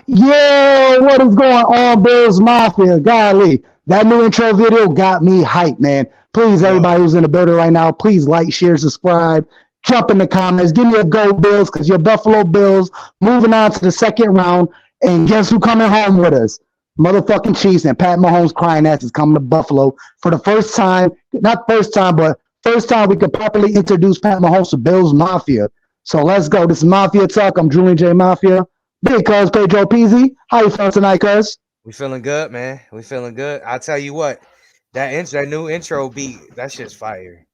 Yo, what is going on, Bills Mafia? Golly, that new intro video got me hyped, man. Please, Yo, everybody who's in the building right now, please like, share, subscribe, jump in the comments, give me a go, Bills, because your Buffalo Bills moving on to the second round. And guess who coming home with us? Motherfucking Chiefs and Pat Mahomes crying ass is coming to Buffalo for the first time. Not first time, but first time we could properly introduce Pat Mahomes to Bills Mafia. So let's go. This is Mafia Talk. I'm Julian J. Mafia. Big cuz Pedro Peasy. How you feeling tonight, cuz? we feeling good, man. We feeling good. I tell you what, that new intro beat, that shit's fire.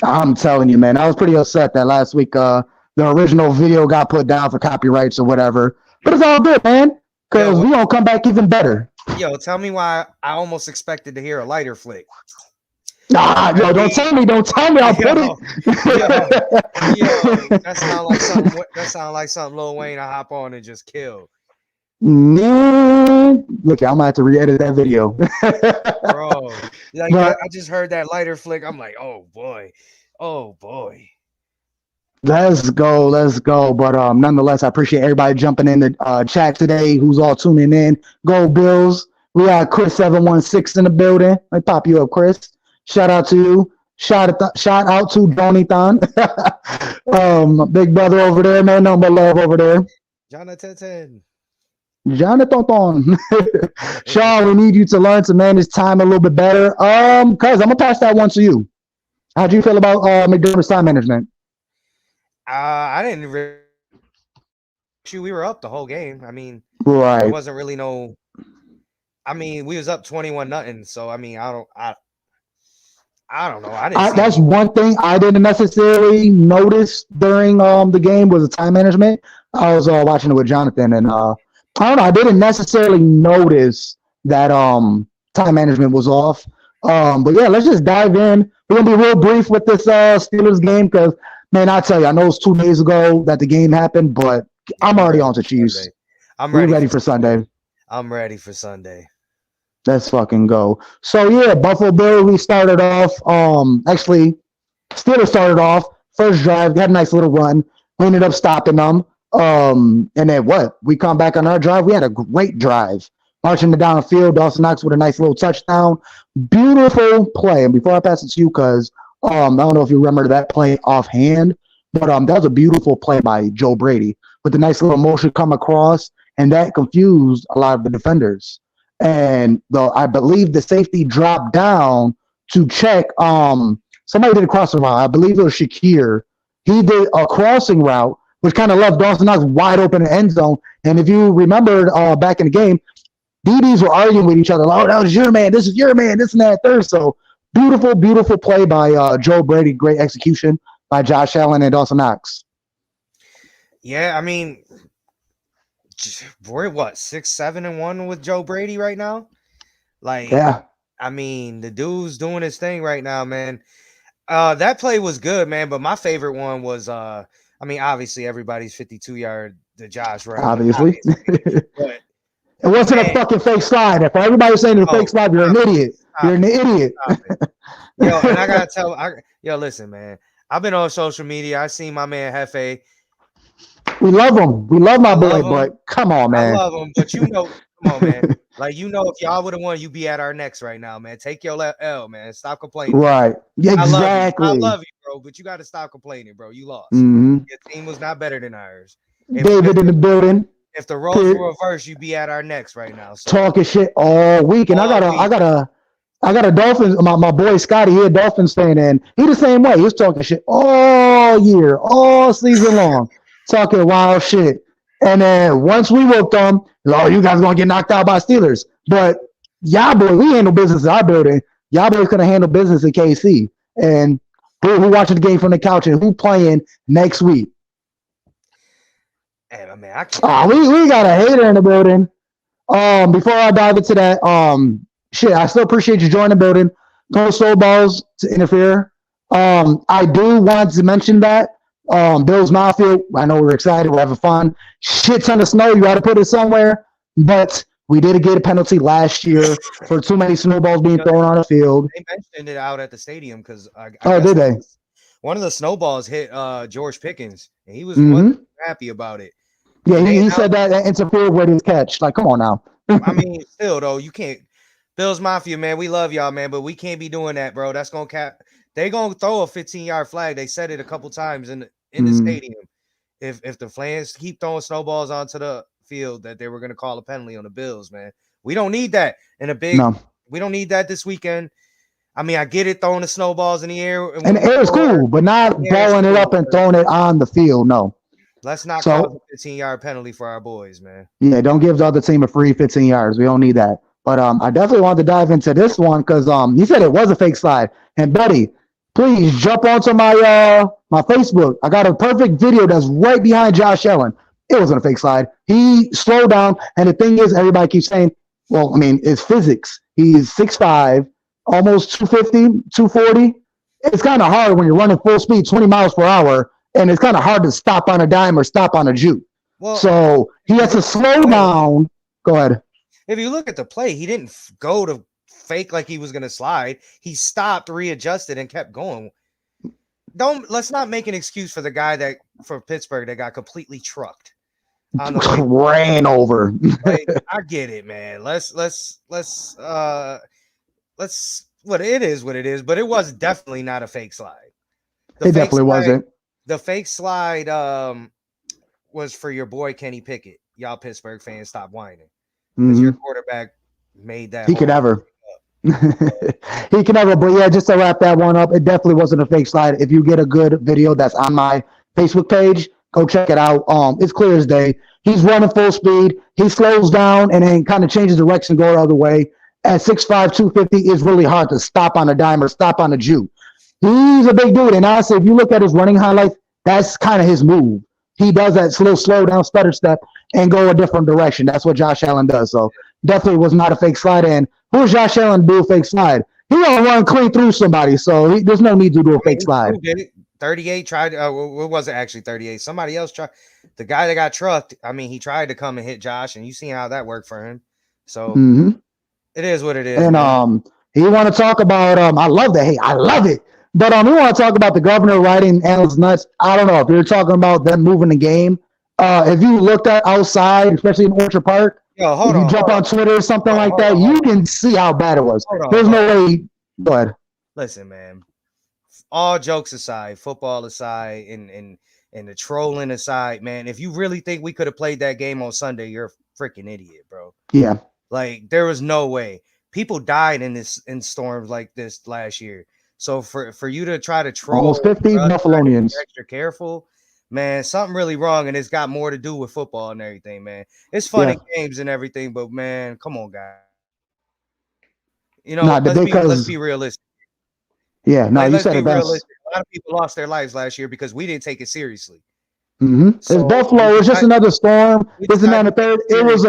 I'm telling you, man. I was pretty upset that last week the original video got put down for copyrights or whatever. But it's all good, man. Cause Yo, we gonna come back even better. tell me why I almost expected to hear a lighter flick. Nah, I yo, don't mean, tell me, don't tell me. I'll put yo, yo, it. that sound like something. That sound like something Lil Wayne I hop on and just kill, Man, look, I'm gonna have to re-edit that video. bro. Like that, But I just heard that lighter flick. I'm like, oh boy. let's go, let's go. But nonetheless, I appreciate everybody jumping in the chat today. Who's all tuning in? Go Bills! We got Chris 716 in the building. Let me pop you up, Chris. Shout out to you. Shout out to Donny big brother over there, man. No more love over there. Jonathan. Jonathan. Sean, we need you to learn to manage time a little bit better. Cuz I'm gonna pass that one to you. How do you feel about McDermott's time management? I didn't really. Shoot, we were up the whole game. I mean, there Right. wasn't really no. I mean, we was up 21 nothing. So I mean, I don't know. I didn't see That's any. one thing I didn't necessarily notice during the game was the time management. I was watching it with Jonathan, and I don't know. I didn't necessarily notice that time management was off. But yeah, let's just dive in. We're gonna be real brief with this Steelers game because man, I tell you, I know it's 2 days ago that the game happened, but Yeah, I'm I'm already ready on to for Chiefs. Sunday. I'm We ready ready for for Sunday. Sunday. I'm ready for Sunday. Let's fucking go. So yeah, Buffalo Bills. We started off. Actually, Steelers started off first drive. They had a nice little run. We ended up stopping them. And then what? We come back on our drive. We had a great drive. Marching it down the field. Dawson Knox with a nice little touchdown. Beautiful play. And before I pass it to you, because I don't know if you remember that play offhand, but that was a beautiful play by Joe Brady with a nice little motion come across, and that confused a lot of the defenders. And I believe the safety dropped down to check. Somebody did a crossing route. I believe it was Shakir. He did a crossing route, which kind of left Dawson Knox wide open in the end zone. And if you remembered back in the game, DBs were arguing with each other. Oh, that was your man. This is your man. This and that. Third. So beautiful, beautiful play by Joe Brady. Great execution by Josh Allen and Dawson Knox. Yeah, I mean, we're what 6-7-1 with Joe Brady right now. Like, Yeah. I mean, the dude's doing his thing right now, man. That play was good, man. But my favorite one was, I mean, obviously everybody's 52-yard the Josh run, Obviously. obviously. But It wasn't a man, fucking fake slide. If everybody saying it's a fake slide, you're an idiot. You're an idiot. Stop it. Yo, and I gotta tell, yo, listen, man. I've been on social media. I seen my man Hefe. We love him. We love my I boy, love him. but come on, I man. love him, but come on, man. Like, if y'all would have won, you'd be at our necks right now, man. Take your L, man. Stop complaining. Right. Yeah, I exactly. love you, bro, but you got to stop complaining, bro. You lost. Mm-hmm. Your team was not better than ours. David in the building. If the roles were reversed, you'd be at our necks right now. So, talking shit all week. And I got a Dolphins, my boy Scotty, he a Dolphins fan, and he the same way. He was talking shit all year, all season long, talking wild shit. And then once we whooped them, oh, you guys gonna get knocked out by Steelers. But y'all boy, we handle business in our building. Y'all boys gonna handle business in KC. And who watching the game from the couch and who playing next week? hey, man, I can't. We got a hater in the building. Before I dive into that, shit, I still appreciate you joining the building. No slow balls to interfere. I do want to mention that Bills Mafia. I know we're excited. We're having fun. Shit ton of snow. You got to put it somewhere. But we did get a penalty last year for too many snowballs being thrown on the field. They mentioned it out at the stadium because I Did they? one of the snowballs hit George Pickens, and he was Mm-hmm. happy about it. Yeah, he said that interfered with his catch. Like, come on now. I mean, still though, you can't. Bills Mafia, man, we love y'all, man, but we can't be doing that, bro. That's gonna cap. They gonna throw a 15-yard flag. They said it a couple times in the stadium. If the fans keep throwing snowballs onto the field, that they were gonna call a penalty on the Bills, man. We don't need that in a big. No. We don't need that this weekend. I mean, I get it, throwing the snowballs in the air. And the air is cool, but not balling it up and throwing it on the field. No. Let's not cause a 15-yard penalty for our boys, man. Yeah, don't give the other team a free 15 yards. We don't need that. But I definitely wanted to dive into this one because he said it was a fake slide. And Betty, please jump onto my my Facebook. I got a perfect video that's right behind Josh Allen. It wasn't a fake slide. He slowed down, and the thing is, everybody keeps saying, well, I mean, it's physics. He's 6'5", almost 250, 240. It's kind of hard when you're running full speed, 20 miles per hour, and it's kind of hard to stop on a dime or stop on a juke. Well, so he has to slow down. Go ahead. If you look at the play, he didn't go to fake like he was going to slide. He stopped, readjusted, and kept going. Let's not make an excuse for the guy for Pittsburgh that got completely trucked. Ran over. Like, I get it, man. Let's what it is, but it was definitely not a fake slide. It definitely wasn't. The fake slide was for your boy Kenny Pickett. Y'all Pittsburgh fans, stop whining. Because your quarterback made that. He could never. He can never. But yeah, just to wrap that one up, it definitely wasn't a fake slide. If you get a good video that's on my Facebook page, go check it out. It's clear as day. He's running full speed. He slows down and then kind of changes direction, go the other way. At 6'5", 250, it's really hard to stop on a dime or stop on a juke. He's a big dude. And honestly, if you look at his running highlights, that's kind of his move. He does that slow down, stutter step, and go a different direction. That's what Josh Allen does. So definitely was not a fake slide. And who's Josh Allen to do a fake slide? He gonna run clean through somebody. So there's no need to do a fake slide. 38 tried. It wasn't actually 38. Somebody else tried. The guy that got trucked. I mean, he tried to come and hit Josh, and you see how that worked for him. So it is what it is. And he want to talk about. I love that. Hey, I love it. But we want to talk about the governor riding analysts nuts. I don't know if you're talking about them moving the game. If you looked at outside, especially in Orchard Park, if you jump on Twitter or something like that, you can see how bad it was. There's no way. Go ahead. Listen, man. All jokes aside, football aside, and the trolling aside, man, if you really think we could have played that game on Sunday, you're a freaking idiot, bro. Yeah. Like, there was no way. People died in storms like this last year. So for you to try to troll almost 50 Buffalonians, extra careful, man, something really wrong, and it's got more to do with football and everything, man. It's funny games and everything, but man, come on, guys. You know, let's be realistic. Yeah, no, you said it best. Realistic. A lot of people lost their lives last year because we didn't take it seriously. So, it's Buffalo. It's just another storm. Isn't that a third? It was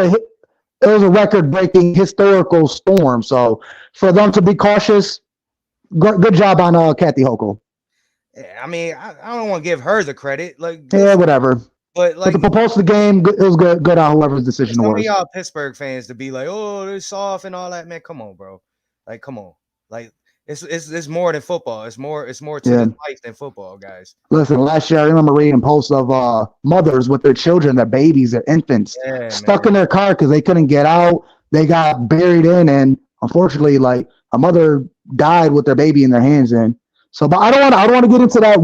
a record-breaking historical storm. So for them to be cautious. Good job on Kathy Hochul. Yeah, I mean, I don't want to give her the credit. Like, yeah, whatever. But like, the proposal of the game, it was good on whoever's decision was. Some of y'all Pittsburgh fans to be like, oh, they're soft and all that, man. Come on, bro. Like, come on. Like, it's more than football. It's more to this life than football, guys. Listen, last year I remember reading posts of mothers with their children, their babies, their infants, stuck in their car because they couldn't get out. They got buried in, and unfortunately, like a mother died with their baby in their hands. And so, but I don't want to get into that.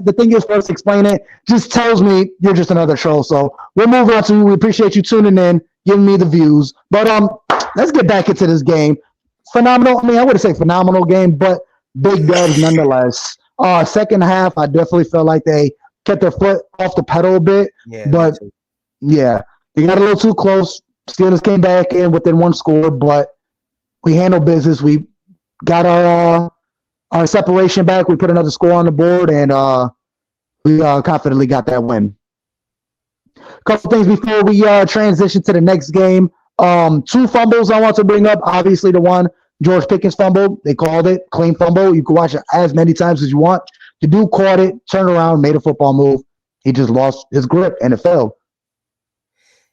The thing is, for us to explain it, just tells me you're just another troll. So we'll move on to. We appreciate you tuning in, giving me the views. But let's get back into this game. Phenomenal. I mean, I wouldn't say phenomenal game, but big dubs nonetheless. Second half, I definitely felt like they kept their foot off the pedal a bit. Yeah, but yeah, they got a little too close. Steelers came back in within one score, but we handled business. We got our separation back. We put another score on the board, and we confidently got that win. A couple things before we transition to the next game. 2 fumbles I want to bring up. Obviously, the one George Pickens fumbled. They called it clean fumble. You can watch it as many times as you want. The dude caught it, turned around, made a football move. He just lost his grip, and it fell.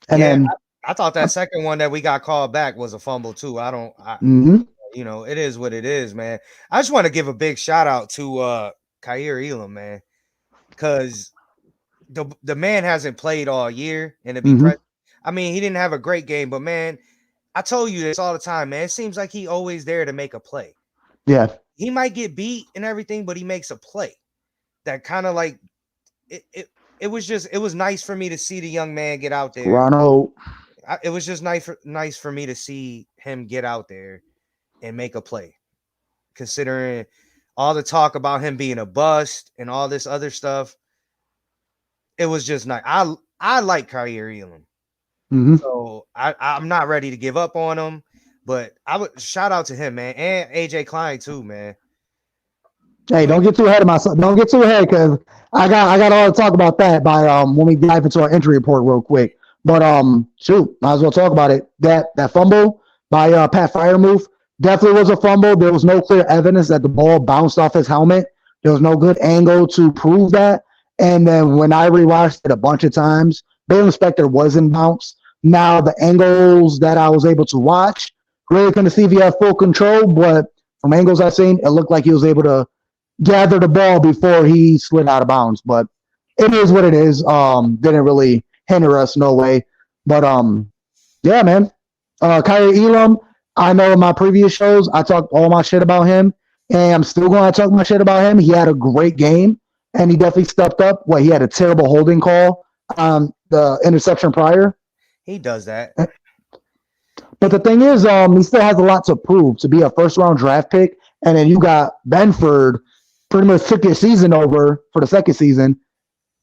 And then I thought that second one that we got called back was a fumble too. You know, it is what it is, man. I just want to give a big shout out to Khair Elam, man, because the man hasn't played all year, and to be Mm-hmm. I mean, he didn't have a great game, but man, I told you this all the time, man. It seems like he always there to make a play. Yeah. He might get beat and everything, but he makes a play. That kind of like it was nice for me to see the young man get out there. Toronto. It was just nice for me to see him get out there and make a play. Considering all the talk about him being a bust and all this other stuff, it was just nice. I like Kyrie Elam. Mm-hmm. So I'm not ready to give up on him, but I would shout out to him, man, and AJ Klein too, man. Hey, don't get too ahead of myself. Don't get too ahead because I got all to talk about that by when we dive into our injury report real quick. But shoot, might as well talk about it. That fumble by Pat Freiermuth definitely was a fumble. There was no clear evidence that the ball bounced off his helmet. There was no good angle to prove that. And then when I rewatched it a bunch of times, Baylon Spector wasn't bounced. Now the angles that I was able to watch, really couldn't see if he had full control, but from angles I've seen, it looked like he was able to gather the ball before he slid out of bounds. But it is what it is. Didn't really hinder us, no way. But yeah, man. Kyrie Elam, I know in my previous shows I talked all my shit about him, and I'm still going to talk my shit about him. He had a great game, and he definitely stepped up. He had a terrible holding call on the interception prior. He does that. But the thing is, he still has a lot to prove to be a first-round draft pick, and then you got Benford pretty much took your season over for the second season,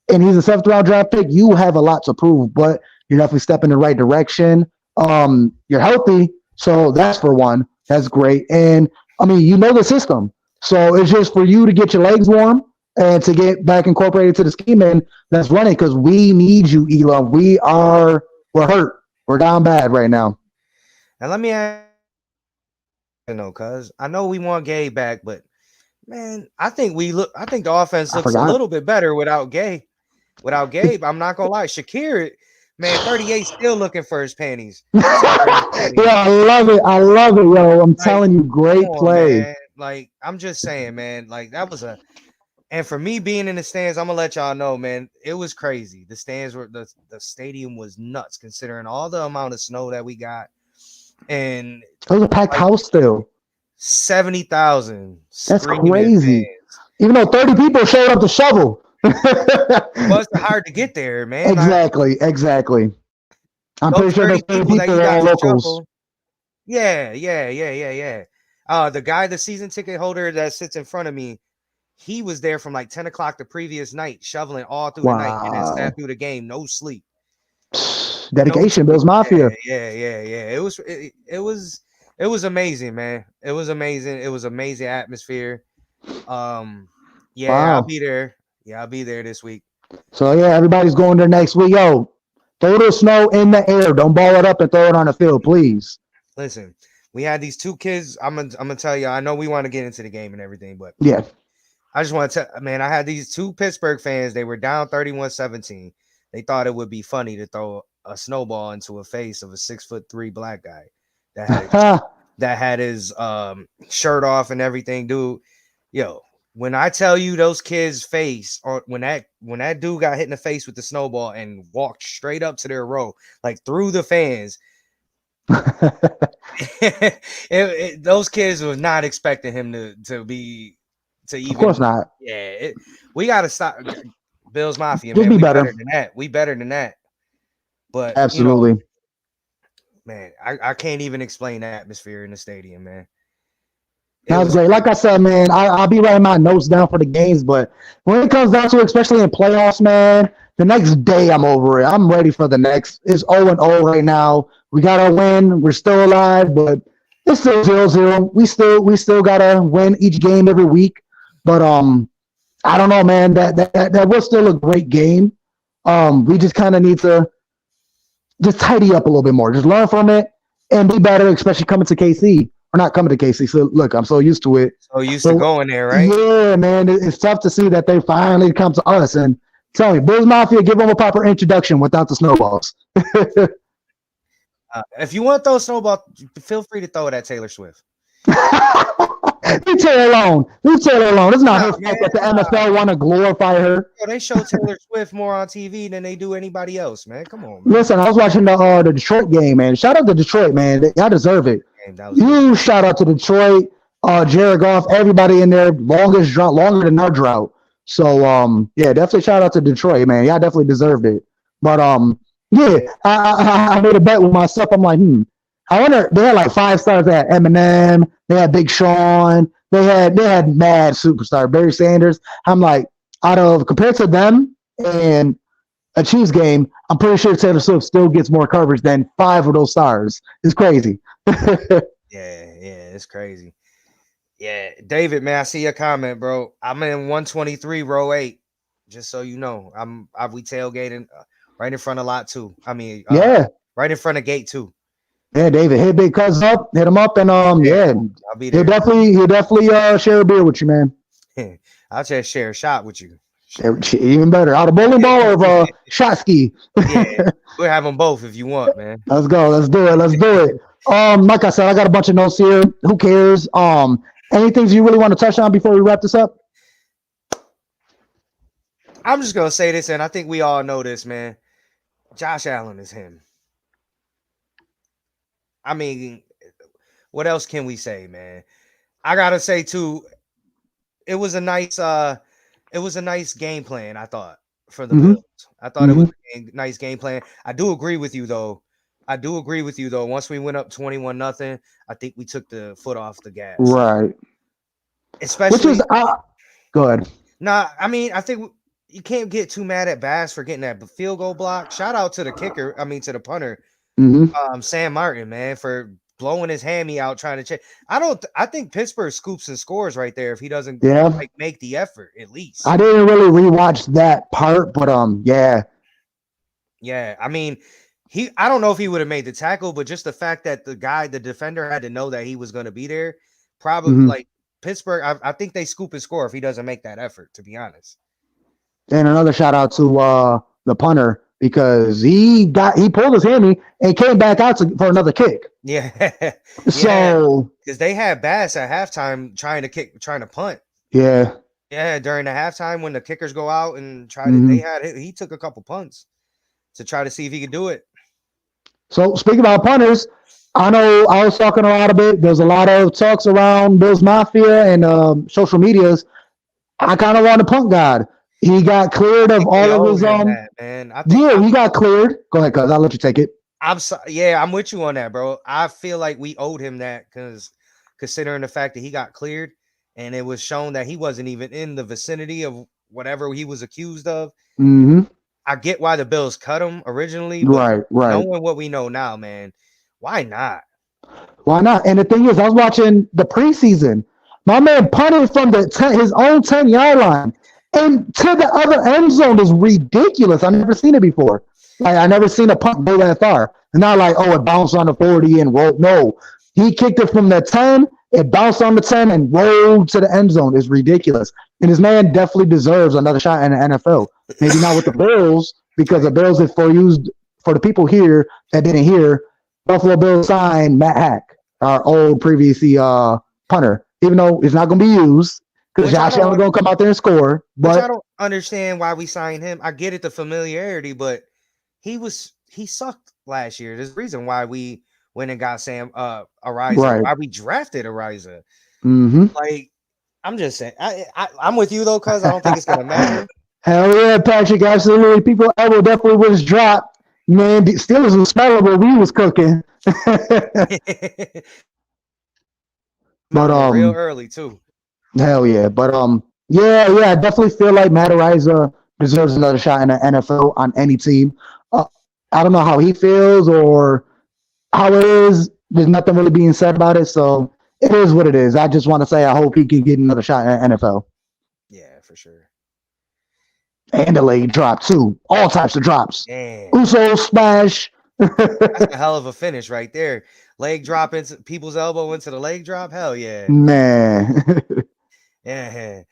and he's a seventh-round draft pick. You have a lot to prove, but you're definitely stepping in the right direction. You're healthy, so that's for one. That's great. And, I mean, you know the system. So it's just for you to get your legs warm and to get back incorporated to the scheme, and that's running because we need you, Elam. We're hurt. We're down bad right now. And let me ask, cuz I know we want Gay back, but man, I think the offense looks a little bit better without Gay. Without Gabe, I'm not gonna lie. Shakir, man, 38 still looking for his panties. Yeah, I love it, yo. I'm telling you, great play. Man. Like, I'm just saying, man, like that was and for me being in the stands, I'm gonna let y'all know, man, it was crazy. The stands were the stadium was nuts considering all the amount of snow that we got. And it was a packed house still. 70,000. That's crazy. Even though 30 people showed up to shovel. It wasn't hard to get there, man. Exactly. I'm pretty sure there's 30 people that are locals. Yeah. The guy, the season ticket holder that sits in front of me, he was there from like 10 o'clock the previous night, shoveling all through the night and then sat through the game, no sleep. Dedication, Bills Mafia. Yeah. It was amazing, man. It was amazing. It was amazing atmosphere. Wow. I'll be there. Yeah, I'll be there this week. So yeah, everybody's going there next week. Yo, throw the snow in the air. Don't ball it up and throw it on the field, please. Listen, we had these two kids. I'm gonna tell you. I know we want to get into the game and everything, but yeah, I just want to tell, man. I had these two Pittsburgh fans. They were down 31-17. They thought it would be funny to throw a snowball into the face of a 6'3" black guy that had his shirt off and everything, dude. Yo, when I tell you those kids' face, or when that dude got hit in the face with the snowball and walked straight up to their row, like through the fans, those kids was not expecting him to even. Of course not. Yeah, we got to stop. Bills Mafia, man. We better than that. We better than that. But absolutely, man, I can't even explain the atmosphere in the stadium, man. That was great. Like I said, man, I'll be writing my notes down for the games, but when it comes down to it, especially in playoffs, man, the next day I'm over it. I'm ready for the next. It's 0-0 right now. We got to win. We're still alive, but it's still 0-0. We still got to win each game every week. But I don't know, man. That was still a great game. We just kind of need to just tidy up a little bit more. Just learn from it and be better, especially coming to KC. Or not coming to KC. So look, I'm so used to it. So used to going there, right? Yeah, man. It's tough to see that they finally come to us. And tell me, Bills Mafia, give them a proper introduction without the snowballs. If you want those snowballs, feel free to throw it at Taylor Swift. Leave Taylor alone. Leave Taylor alone. It's not her fault man, that the NFL want to glorify her. Yo, they show Taylor Swift more on TV than they do anybody else, man. Come on, man. Listen, I was watching the Detroit game, man. Shout out to Detroit, man. Y'all deserve it. You shout out to Detroit, Jared Goff, everybody in there. Longest drought, longer than our drought. So yeah, definitely shout out to Detroit, man. Y'all definitely deserved it. But yeah, I made a bet with myself. I'm like, I wonder. They had like 5 stars. They had Eminem. They had Big Sean. They had mad superstar Barry Sanders. I'm like, compared to them and a Chiefs game, I'm pretty sure Taylor Swift still gets more coverage than 5 of those stars. It's crazy. Yeah, it's crazy. Yeah, David, man, I see your comment, bro. I'm in 123 row 8. Just so you know, we tailgating right in front of lot 2. I mean, yeah, right in front of gate 2. Yeah, David, hit Big Cuz up, hit him up, and I'll be there. He'll definitely share a beer with you, man. I'll just share a shot with you. Even better, out of bowling ball or of shot ski. Yeah, we'll have them both if you want, man. Let's go. Let's do it. Like I said, I got a bunch of notes here. Who cares? Anything you really want to touch on before we wrap this up? I'm just gonna say this, and I think we all know this, man. Josh Allen is him. I mean, what else can we say, man? I gotta say too, it was a nice game plan, I thought, for the Bills. I thought it was a nice game plan. I do agree with you though. Once we went up 21-0, I think we took the foot off the gas. Right. Especially go ahead. Nah, I mean, I think you can't get too mad at Bass for getting that field goal block. Shout out to the kicker, to the punter. Sam Martin, man, for blowing his hammy out trying to check. I think Pittsburgh scoops and scores right there if he doesn't make the effort at least. I didn't really rewatch that part, but yeah. I mean, I don't know if he would have made the tackle, but just the fact that the defender had to know that he was going to be there, probably like Pittsburgh. I think they scoop and score if he doesn't make that effort, to be honest. And another shout out to the punter, because he pulled his hammy and came back out for another kick. Yeah. So because they had Bass at halftime trying to punt. Yeah. Yeah, during the halftime when the kickers go out and he took a couple punts to try to see if he could do it. So speaking about punters, I know I was talking a lot of it. There's a lot of talks around Bills Mafia and social medias. I kind of want a punt god. He got cleared of all of his he got cleared. Go ahead, cuz I'll let you take it. I'm with you on that, bro. I feel like we owed him that because considering the fact that he got cleared and it was shown that he wasn't even in the vicinity of whatever he was accused of. I get why the Bills cut him originally, but right. Knowing what we know now, man, why not? Why not? And the thing is, I was watching the preseason. My man punted from his own 10-yard line. And to the other end zone is ridiculous. I've never seen it before. Like, I never seen a punt go that far. And not like, it bounced on the 40 and rolled. No, he kicked it from the 10. It bounced on the 10 and rolled to the end zone. It's ridiculous. And his man definitely deserves another shot in the NFL. Maybe not with the Bills, because the Bills, for the people here that didn't hear, Buffalo Bills signed Matt Hack, our old previous punter, even though it's not going to be used. Because Josh Allen going to come out there and score. But I don't understand why we signed him. I get it, the familiarity, but he sucked last year. There's a reason why we went and got Sam Ariza, why we drafted Ariza. Like, I'm just saying, I'm with you though, cuz I don't think it's gonna matter. Hell yeah, Patrick, absolutely. People elbow definitely was dropped. Man, the Steelers was smelling what we was cooking. But real early too. Hell yeah. But yeah, I definitely feel like Matt Ariza deserves another shot in the NFL on any team. I don't know how he feels or how it is. There's nothing really being said about it, so it is what it is. I just want to say I hope he can get another shot in the NFL. Yeah, for sure. And the leg drop too. All types of drops. Damn. Uso smash. That's a hell of a finish right there. Leg drop into people's elbow into the leg drop. Hell yeah. Man. Yeah.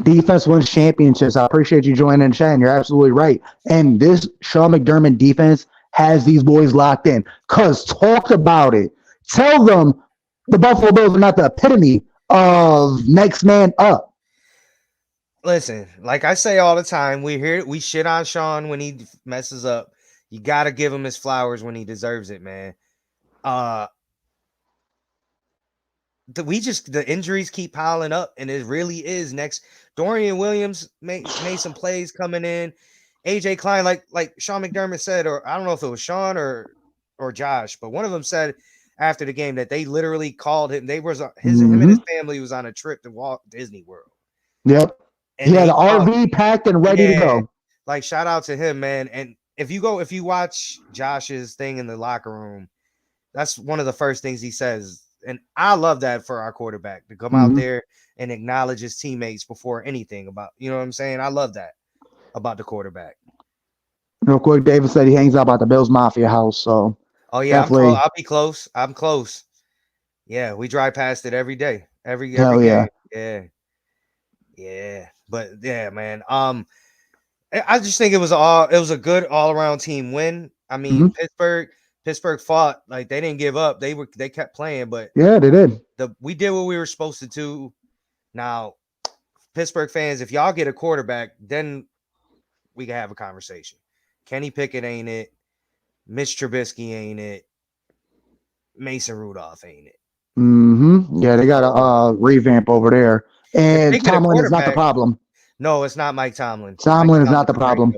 Defense wins championships. I appreciate you joining the chat, and you're absolutely right. And this Sean McDermott defense has these boys locked in. Talk about it. Tell them the Buffalo Bills are not the epitome of next man up. Listen, like I say all the time, we shit on Sean when he messes up. You got to give him his flowers when he deserves it, man. The injuries keep piling up, and it really is next. Dorian Williams made some plays coming in. AJ Klein, like Sean McDermott said, or I don't know if it was Sean or Josh, but one of them said after the game that they literally called him. Him and his family was on a trip to Walt Disney World. Yep. And he had the RV packed and ready to go. Like, shout out to him, man. And if you watch Josh's thing in the locker room, that's one of the first things he says. And I love that for our quarterback to come out there and acknowledge his teammates before anything about, you know what I'm saying? I love that about the quarterback. Real quick, David said he hangs out at the Bills Mafia house. So, oh yeah, I'll be close. I'm close. Yeah, we drive past it every day. Every game. Yeah. But yeah, man. I just think it was a good all around team win. I mean, Pittsburgh fought, like they didn't give up. They kept playing, but yeah, they did. We did what we were supposed to do. Now, Pittsburgh fans, if y'all get a quarterback, then we can have a conversation. Kenny Pickett ain't it. Mitch Trubisky ain't it. Mason Rudolph ain't it. Yeah, they got a revamp over there. And Tomlin is not the problem. No, it's not Mike Tomlin. Tomlin is not the problem.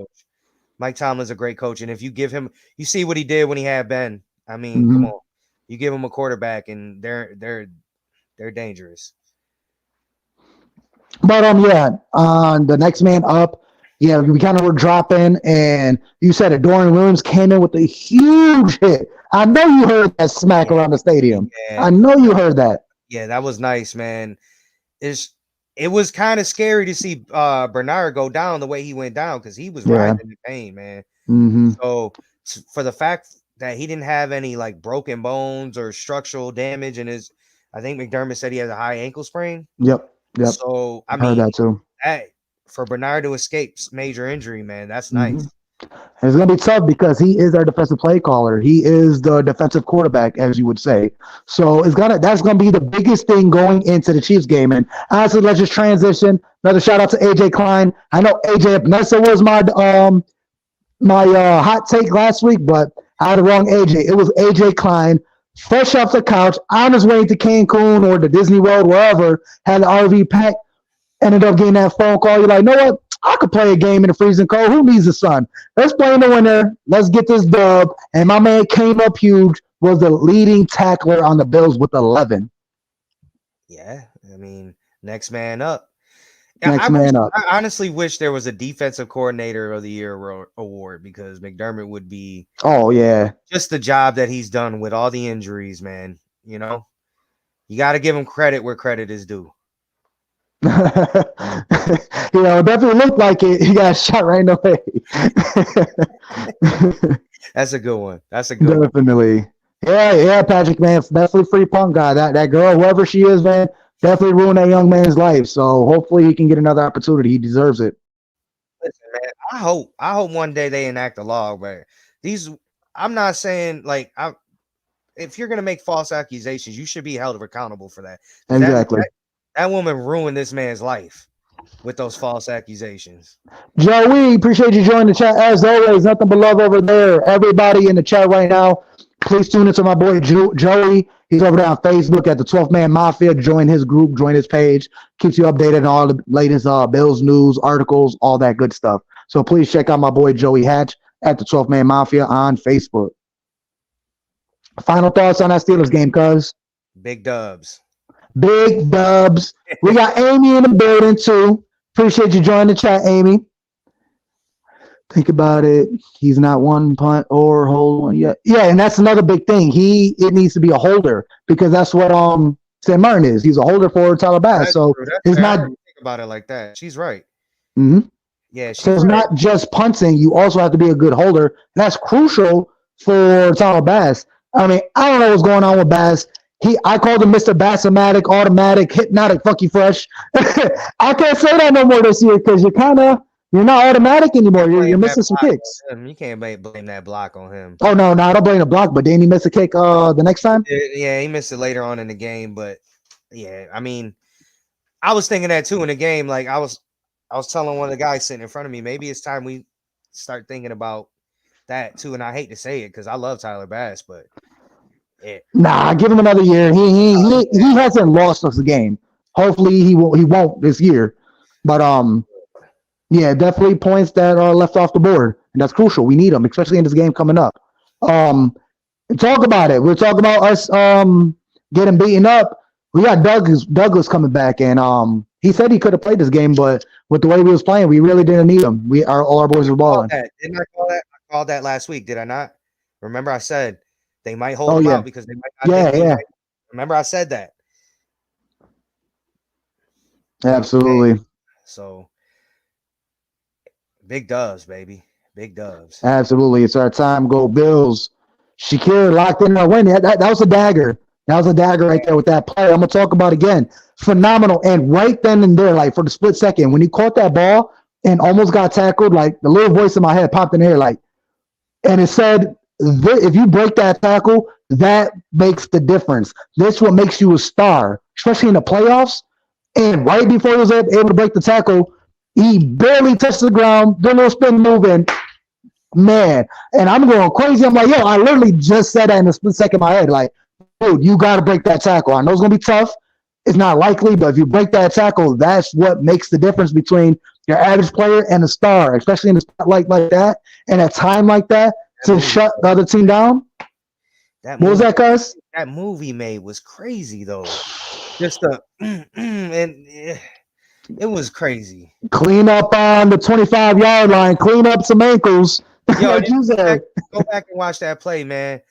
Mike Tomlin's a great coach, and if you give him, you see what he did when he had Ben. I mean, come on, you give him a quarterback, and they're dangerous. But the next man up, yeah, we kind of were dropping, and you said it. Dorian Williams came in with a huge hit. I know you heard that smack around the stadium. Yeah. I know you heard that. Yeah, that was nice, man. It was kind of scary to see Bernard go down the way he went down because he was writhing in pain, man. So for the fact that he didn't have any like broken bones or structural damage in his, I think McDermott said he has a high ankle sprain. Yep. So I heard that too. Hey, for Bernard to escape major injury, man, that's nice. It's going to be tough because he is our defensive play caller. He is the defensive quarterback, as you would say. So that's going to be the biggest thing going into the Chiefs game. And honestly, let's just transition. Another shout out to AJ Klein. I know AJ Epinesa was my hot take last week, but I had the wrong AJ. It was AJ Klein, fresh off the couch, on his way to Cancun or the Disney World, wherever, had the RV packed, ended up getting that phone call. You're like, you know what? I could play a game in the freezing cold. Who needs the sun? Let's play in the winter. Let's get this dub. And my man came up huge, was the leading tackler on the Bills with 11. Yeah, I mean, next man up. I honestly wish there was a defensive coordinator of the year award because McDermott would be. Oh, yeah. Just the job that he's done with all the injuries, man. You know, you got to give him credit where credit is due. It definitely looked like it. He got shot right in the way. That's a good one. Definitely. Yeah, Patrick, man, definitely free punk guy. That girl, whoever she is, man, definitely ruined that young man's life. So hopefully he can get another opportunity. He deserves it. Listen, man, I hope one day they enact a law where I'm not saying like if you're gonna make false accusations, you should be held accountable for that. Exactly. That woman ruined this man's life with those false accusations. Joey, appreciate you joining the chat. As always, nothing but love over there. Everybody in the chat right now, please tune into my boy Joey. He's over there on Facebook at the 12th Man Mafia. Join his group, join his page. Keeps you updated on all the latest Bills news, articles, all that good stuff. So please check out my boy Joey Hatch at the 12th Man Mafia on Facebook. Final thoughts on that Steelers game, cuz? Big dubs. Big dubs. We got Amy in the building too. Appreciate you joining the chat, Amy. Think about it. He's not one punt or hold one yet. Yeah, and that's another big thing. It needs to be a holder because that's what Sam Martin is. He's a holder for Tyler Bass. So it's not think about it like that. She's right. Yeah. So it's not just punting. You also have to be a good holder. And that's crucial for Tyler Bass. I mean, I don't know what's going on with Bass. I called him Mr. Bassomatic, automatic, hypnotic, funky fresh. I can't say that no more this year because you're not automatic anymore. You're missing some kicks. You can't blame that block on him. Oh no, I don't blame the block. But didn't he miss a kick the next time? Yeah, he missed it later on in the game. But Yeah, I mean, I was thinking that too in the game. Like I was telling one of the guys sitting in front of me, maybe it's time we start thinking about that too. And I hate to say it because I love Tyler Bass, but it, Nah, give him another year. He hasn't lost us a game. Hopefully he won't this year. But yeah, definitely points that are left off the board, and that's crucial. We need them, especially in this game coming up. Um, talk about it. We're talking about us getting beaten up. We got Douglas coming back, and he said he could have played this game, but with the way we was playing, we really didn't need him. All our boys were balling. Didn't I call that? I called that last week, did I not? Remember I said they might hold Oh him yeah, out because they might not think he yeah, might. Remember I said that. absolutely, So big doves, baby. Big doves. absolutely. It's our time. Go Bills. Shakir locked in our win. That was a dagger. That was a dagger right there with that play. I'm gonna talk about again. Phenomenal. And right then and there, like for the split second, when he caught that ball and almost got tackled, like the little voice in my head popped in the air, like, and it said, if you break that tackle, that makes the difference. This what makes you a star, especially in the playoffs. And right before he was able to break the tackle, he barely touched the ground, did a little spin move, and man, and I'm going crazy. I'm like, yo, I literally just said that in a split second in my head. Like, dude, you got to break that tackle. I know it's going to be tough. It's not likely, but if you break that tackle, that's what makes the difference between your average player and a star, especially in a spotlight like that and a time like that to shut the other team down. What was that, cuz? That movie made was crazy though. Just the and it was crazy. Clean up on the 25-yard line. Clean up some ankles. Yo, like you said. Go back and watch that play, man.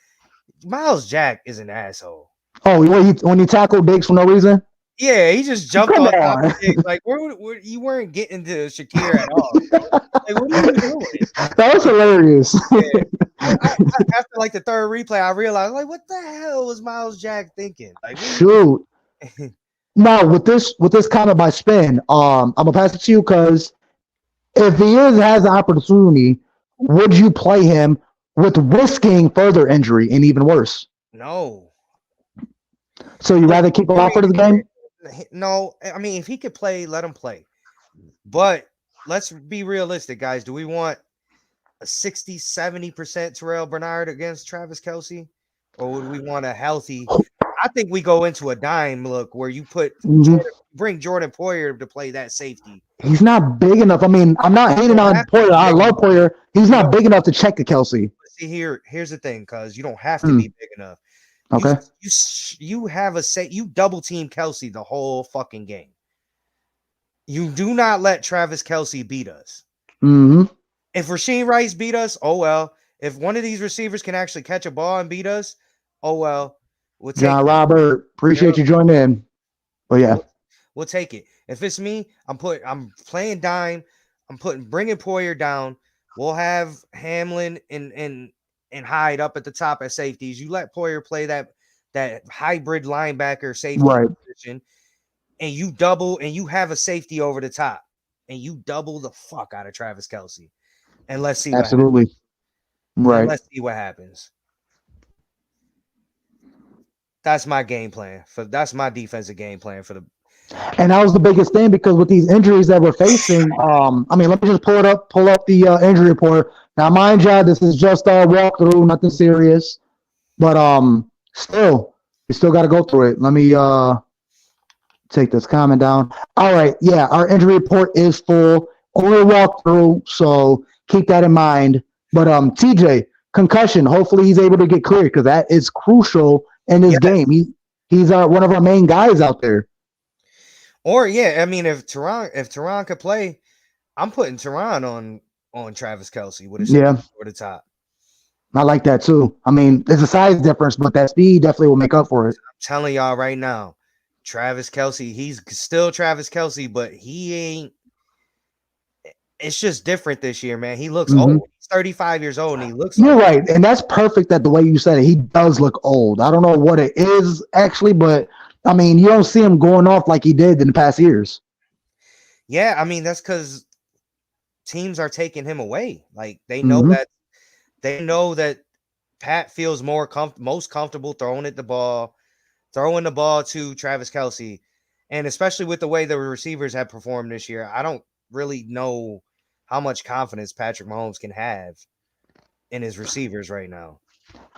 Miles Jack is an asshole. Oh, when he tackled Diggs for no reason? Yeah, he just jumped on top of Diggs. Like, where you weren't getting to Shakir at all. Like, what are you doing? That was hilarious. Yeah. After like the third replay, I realized, like, what the hell was Miles Jack thinking? Like, shoot. Now with this comment by Spin, I'm gonna pass it to you because if he has an opportunity, would you play him with risking further injury and even worse? No. So you rather keep him out for the game? No, I mean if he could play, let him play. But let's be realistic, guys. Do we want a 60-70% Terrell Bernard against Travis Kelce? Or would we want a healthy? I think we go into a dime look where you put bring Jordan Poyer to play that safety. He's not big enough. I mean, I'm not hating on Poyer. I love Poyer. He's not big enough to check the Kelce. See, here's the thing, cuz you don't have to be big enough. Okay. You have you double team Kelce the whole fucking game. You do not let Travis Kelce beat us. Mm-hmm. If Rasheed Rice beat us, oh well. If one of these receivers can actually catch a ball and beat us, oh well. We'll take John Robert, appreciate you joining in. But yeah, we'll take it. If it's me, I'm playing dime. I'm bringing Poyer down. We'll have Hamlin and Hyde up at the top as safeties. You let Poyer play that hybrid linebacker safety position, and you double and you have a safety over the top, and you double the fuck out of Travis Kelce. And let's see. Absolutely. Right. And let's see what happens. That's my game plan. That's my defensive game plan for the. And that was the biggest thing because with these injuries that we're facing, I mean, let me just pull up the injury report. Now, mind you, this is just a walkthrough, nothing serious, but still, we still got to go through it. Let me take this comment down. All right, yeah, our injury report is full, only a walkthrough, so keep that in mind. But TJ, concussion. Hopefully, he's able to get cleared because that is crucial in this game. He's one of our main guys out there. Or yeah, I mean, if Teron could play, I'm putting Teron on Travis Kelce with his over the top. I like that too. I mean, there's a size difference, but that speed definitely will make up for it. I'm telling y'all right now, Travis Kelce, he's still Travis Kelce, but he ain't. It's just different this year, man. He looks old. He's 35 years old, and he looks. You're right, and that's perfect. That the way you said it, he does look old. I don't know what it is actually, but I mean, you don't see him going off like he did in the past years. Yeah, I mean that's because teams are taking him away. Like they know that Pat feels most comfortable throwing at the ball throwing the ball to Travis Kelce, and especially with the way the receivers have performed this year, I don't really know how much confidence Patrick Mahomes can have in his receivers right now.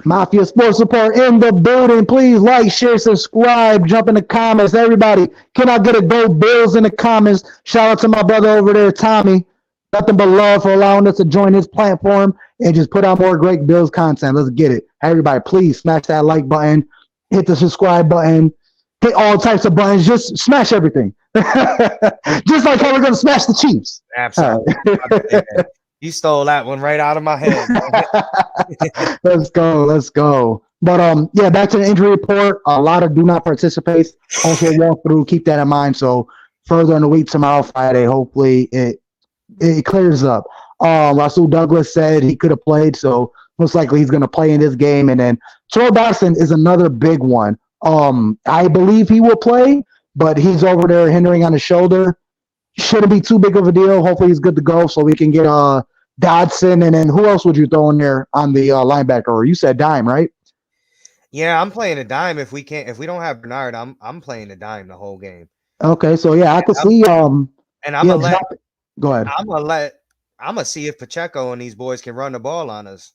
Mafia Sports Support in the building. Please like, share, subscribe, jump in the comments. Everybody, can I get a Go Bills in the comments? Shout out to my brother over there, Tommy. Nothing but love for allowing us to join his platform and just put out more great Bills content. Let's get it. Everybody, please smash that like button, hit the subscribe button, hit all types of buttons. Just smash everything. Just like how we're going to smash the Chiefs. Absolutely. You stole that one right out of my head. Let's go. But yeah, back to the injury report. A lot of do not participate. Also walk through. Keep that in mind. So further in the week, tomorrow, Friday, hopefully it clears up. Rasul Douglas said he could have played, so most likely he's going to play in this game. And then Terrell Dawson is another big one. I believe he will play, but he's over there hindering on his shoulder. Shouldn't be too big of a deal. Hopefully he's good to go so we can get Dodson. And then who else would you throw in there on the linebacker? Or you said dime, right? Yeah, I'm playing a dime if we don't have Bernard. I'm playing a dime the whole game. Okay, so yeah, I could see. And I'm gonna go ahead. I'm gonna see if Pacheco and these boys can run the ball on us.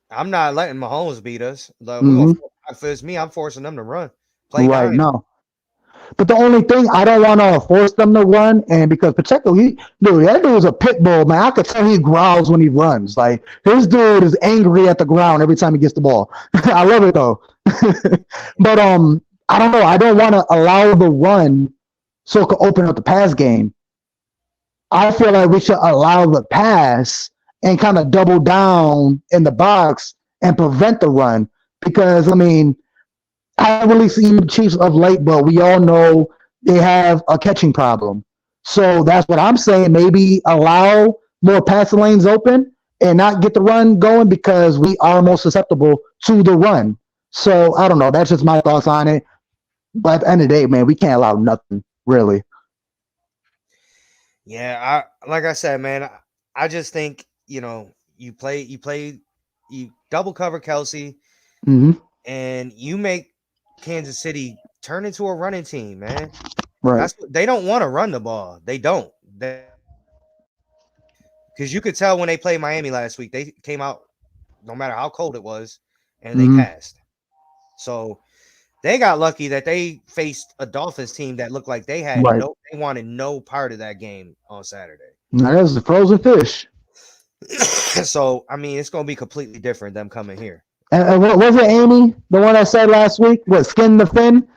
I'm not letting Mahomes beat us. If it's me, I'm forcing them to run. Play right dime. No. But the only thing, I don't want to force them to run, and because Pacheco, that dude is a pit bull, man. I could tell he growls when he runs. Like, this dude is angry at the ground every time he gets the ball. I love it, though. But I don't know. I don't want to allow the run so it could open up the pass game. I feel like we should allow the pass and kind of double down in the box and prevent the run. Because, I mean, I haven't really seen the Chiefs of late, but we all know they have a catching problem. So that's what I'm saying. Maybe allow more passing lanes open and not get the run going because we are most susceptible to the run. So I don't know. That's just my thoughts on it. But at the end of the day, man, we can't allow nothing, really. Yeah, like I said, man, I just think, you double cover Kelce, and you make Kansas City turn into a running team, man. Right. They don't want to run the ball. They don't. Because you could tell when they played Miami last week, they came out no matter how cold it was, and they passed. So they got lucky that they faced a Dolphins team that looked like they had they wanted no part of that game on Saturday. That was the frozen fish. So I mean, it's gonna be completely different them coming here. And what was it, Amy? The one I said last week? What, skin the fin?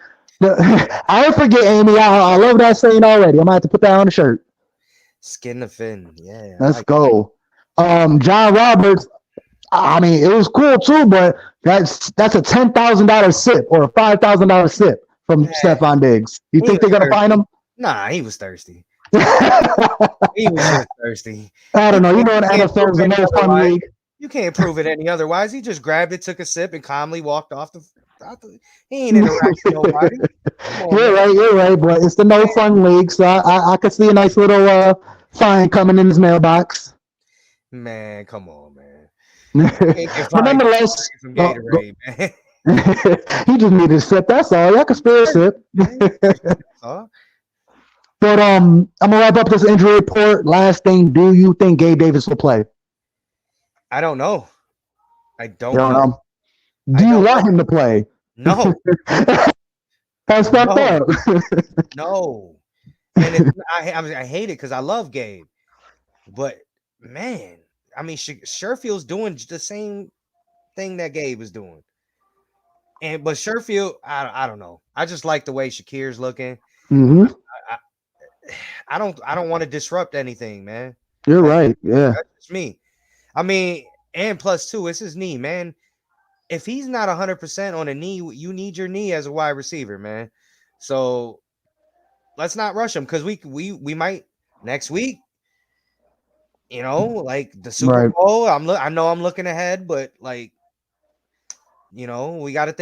I forget, Amy. I love that saying already. I might have to put that on the shirt. Skin the fin. Yeah. Let's go. John Roberts, I mean, it was cool too, but that's a $10,000 sip or a $5,000 sip from Stephon Diggs. You think they're going to find him? Nah, he was thirsty. He was just thirsty. I don't know. You know, an NFL is another fun league. You can't prove it any otherwise. He just grabbed it, took a sip, and calmly walked off the. He ain't interacting with nobody. You're right, but it's the no fun league, so I could see a nice little fine coming in his mailbox. Man, come on, man. Nonetheless, some Gatorade, man. He just needed a sip. That's all. Y'all can spare a sip. But I'm gonna wrap up this injury report. Last thing, do you think Gabe Davis will play? I don't know. I don't know. Do you want him to play? No. That's fucked up. No. And I hate it because I love Gabe. But, man, I mean, Sherfield's doing the same thing that Gabe is doing. But Sherfield, I don't know. I just like the way Shakir's looking. I don't want to disrupt anything, man. You're right. Yeah. That's just me. I mean, and plus two, it's his knee, man. If he's not 100% on a knee, you need your knee as a wide receiver, man. So let's not rush him because we might next week. You know, like the Super Bowl. I know I'm looking ahead, but like, you know, we got to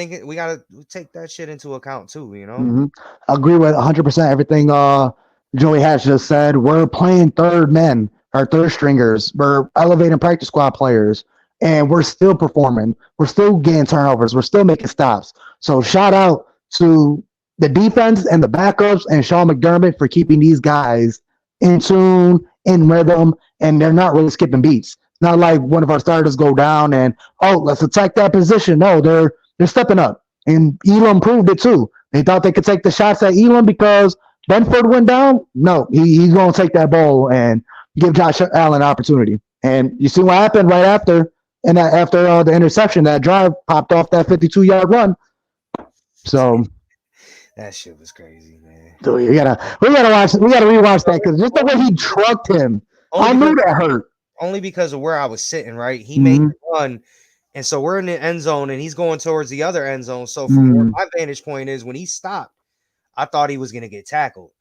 take that shit into account too. You know, I agree with 100% everything Joey Hatch just said. We're playing third men. Our third stringers, we're elevating practice squad players, and we're still performing. We're still getting turnovers. We're still making stops. So shout out to the defense and the backups and Sean McDermott for keeping these guys in tune, in rhythm, and they're not really skipping beats. It's not like one of our starters go down and let's attack that position. No, they're stepping up, and Elam proved it too. They thought they could take the shots at Elam because Benford went down. No, he's going to take that ball and give Josh Allen an opportunity. And you see what happened right after, and after the interception, that drive popped off that 52-yard run. So that shit was crazy, man. So we gotta rewatch that because just the way he trucked him, I knew that hurt. Only because of where I was sitting, right? He made the run, and so we're in the end zone, and he's going towards the other end zone. So from where my vantage point is, when he stopped, I thought he was gonna get tackled.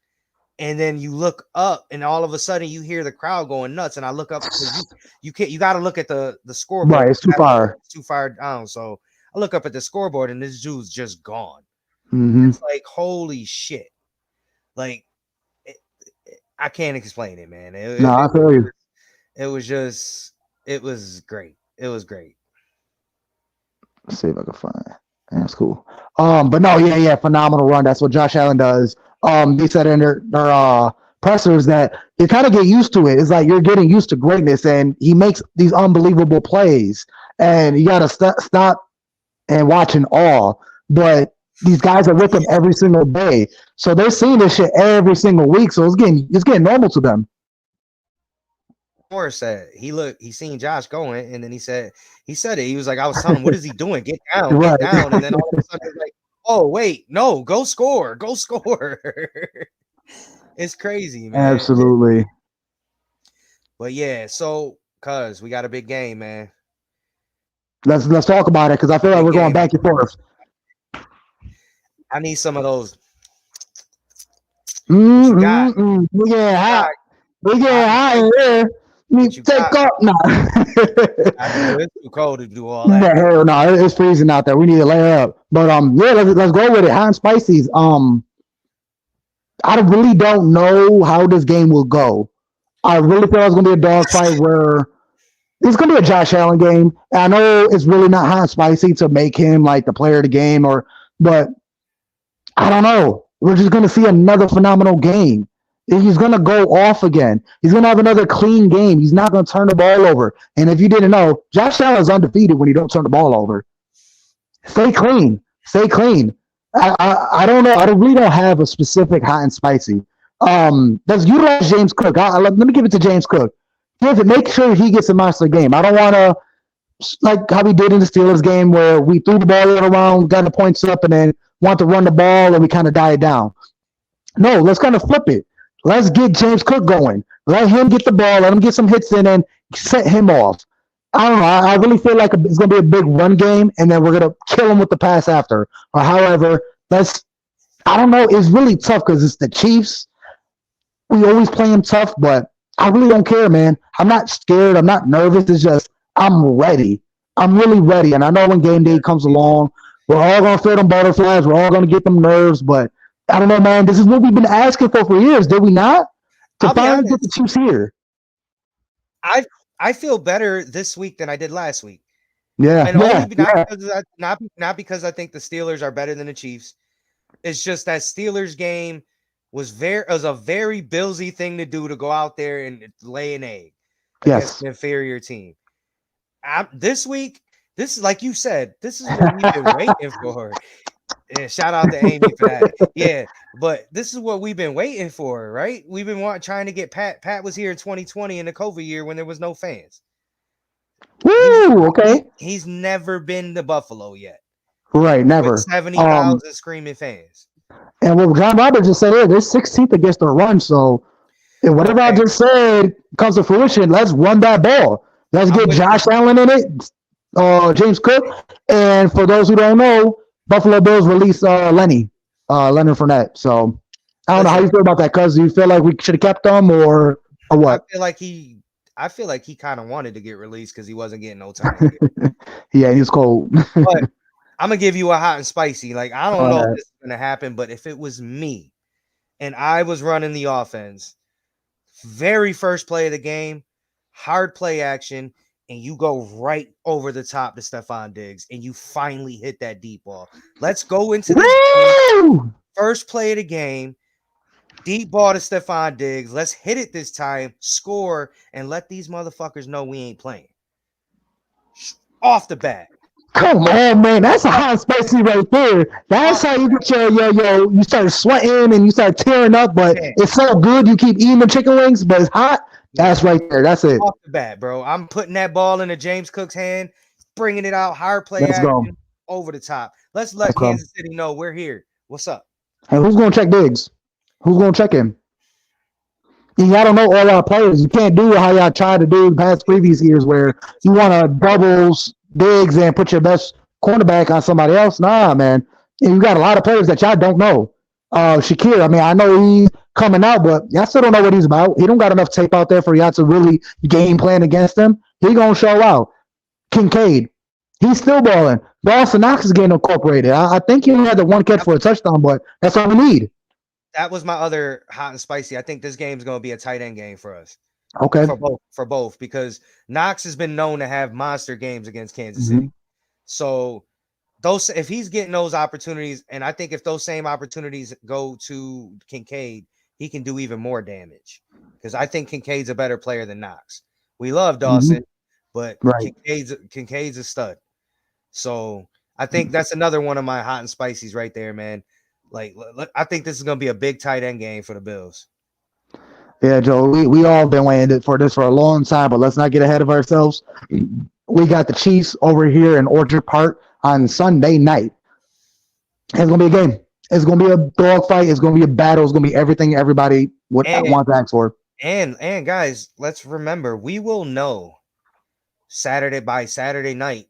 And then you look up, and all of a sudden you hear the crowd going nuts. And I look up because you got to look at the scoreboard. Right, it's too far. It's too far down. So I look up at the scoreboard, and this dude's just gone. It's like, holy shit! Like, I can't explain it, man. I feel you. It was great. It was great. Let's see if I can find it. That's cool. But no, yeah, phenomenal run. That's what Josh Allen does. They said in their pressers that you kind of get used to it. It's like you're getting used to greatness, and he makes these unbelievable plays, and you got to stop and watch in awe. But these guys are with him every single day, so they're seeing this shit every single week. So it's getting normal to them. Morris said he seen Josh going, and then he said it. He was like, I was telling him, what is he doing? Get down, get down. And then all of a sudden, it's like, oh wait, no, go score. It's crazy, man. Absolutely. But yeah, so cuz we got a big game, man. Let's talk about it because I feel like we're going back and forth. I need some of those. We getting hot. We getting hot in here. Take off now. It's too cold to do all that. Hell no, it's freezing out there. We need to layer up. But yeah, let's go with it. Hot and spices. I really don't know how this game will go. I really feel it's gonna be a dogfight where it's gonna be a Josh Allen game. I know it's really not hot and spicy to make him like the player of the game, but I don't know. We're just gonna see another phenomenal game. He's going to go off again. He's going to have another clean game. He's not going to turn the ball over. And if you didn't know, Josh Allen is undefeated when he don't turn the ball over. Stay clean. Stay clean. I don't know. I really don't have a specific hot and spicy. Let's utilize James Cook. Let me give it to James Cook. Make sure he gets a monster game. I don't want to, like how we did in the Steelers game where we threw the ball around, got the points up, and then want to run the ball, and we kind of died down. No, let's kind of flip it. Let's get James Cook going. Let him get the ball. Let him get some hits in and set him off. I don't know. I really feel like it's going to be a big run game, and then we're going to kill him with the pass after. Or however, I don't know. It's really tough because it's the Chiefs. We always play them tough, but I really don't care, man. I'm not scared. I'm not nervous. It's just I'm ready. I'm really ready. And I know when game day comes along, we're all going to feel them butterflies. We're all going to get them nerves, but I don't know, man. This is what we've been asking for years, did we not? To finally get the Chiefs here. I feel better this week than I did last week. Yeah, and not because I think the Steelers are better than the Chiefs. It's just that Steelers game was a very Billsy thing to do, to go out there and lay an egg against an inferior team. This week, this is like you said, this is what we've been waiting for. Yeah, shout out to Amy for that. Yeah, but this is what we've been waiting for, right? We've been trying to get Pat. Pat was here in 2020 in the COVID year when there was no fans. Woo! Okay. He's never been to Buffalo yet. Right, never. With 70,000 screaming fans. And what John Roberts just said, they're 16th against the run. So if whatever I just said comes to fruition, let's run that ball. Let's get Josh Allen in it, James Cook. And for those who don't know, Buffalo Bills released Leonard Fournette. So I don't know how you feel about that, cuz. Do you feel like we should have kept him or what? I feel like he kind of wanted to get released because he wasn't getting no time. Yeah, he was cold. But I'm gonna give you a hot and spicy. Like, I don't know if this is gonna happen, but if it was me and I was running the offense, very first play of the game, hard play action, and you go right over the top to Stephon Diggs, and you finally hit that deep ball. Let's go into this game. First play of the game. Deep ball to Stephon Diggs. Let's hit it this time, score, and let these motherfuckers know we ain't playing. Off the bat. Come on, man. That's a hot spicy right there. That's how you get you start sweating and you start tearing up, but it's so good you keep eating the chicken wings, but it's hot. That's right there. That's it. Off the bat, bro. I'm putting that ball into James Cook's hand, bringing it out, hard play action, over the top. Let's let Kansas City know we're here. What's up? Hey, who's going to check Diggs? Who's going to check him? And y'all don't know all our players. You can't do how y'all tried to do the past previous years where you want to doubles Diggs and put your best cornerback on somebody else. Nah, man. And you got a lot of players that y'all don't know. Shakir, I mean, I know he's coming out, but y'all still don't know what he's about. He don't got enough tape out there for y'all to really game plan against him. He going to show out. Kincaid, he's still balling. Dawson Knox is getting incorporated. I think he only had the one catch for a touchdown, but that's all we need. That was my other hot and spicy. I think this game is going to be a tight end game for us. Okay. For both, because Knox has been known to have monster games against Kansas City. So if he's getting those opportunities, and I think if those same opportunities go to Kincaid, he can do even more damage. Because I think Kincaid's a better player than Knox. We love Dawson, but Kincaid's a stud. So I think that's another one of my hot and spicies right there, man. Like, I think this is going to be a big tight end game for the Bills. Yeah, Joe, we all been waiting for this for a long time, but let's not get ahead of ourselves. We got the Chiefs over here in Orchard Park on Sunday night. It's going to be a game. It's going to be a dogfight. It's going to be a battle. It's going to be everything everybody wants to ask for. And guys, let's remember, we will know by Saturday night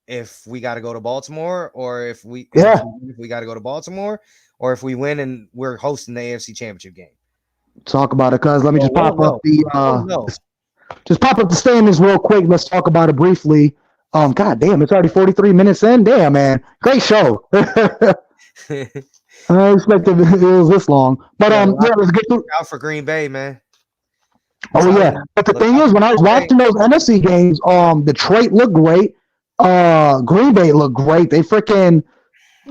if we got to go to Baltimore or if we got to go to Baltimore or if we win and we're hosting the AFC Championship game. Talk about it, cuz let me just pop up the standings real quick. Let's talk about it briefly. God damn, it's already 43 minutes in. Damn, man, great show. I expected it was this long, but let's get out for Green Bay, man. Oh yeah, but the thing is, when I was watching those NFC games, Detroit looked great. Green Bay looked great. They freaking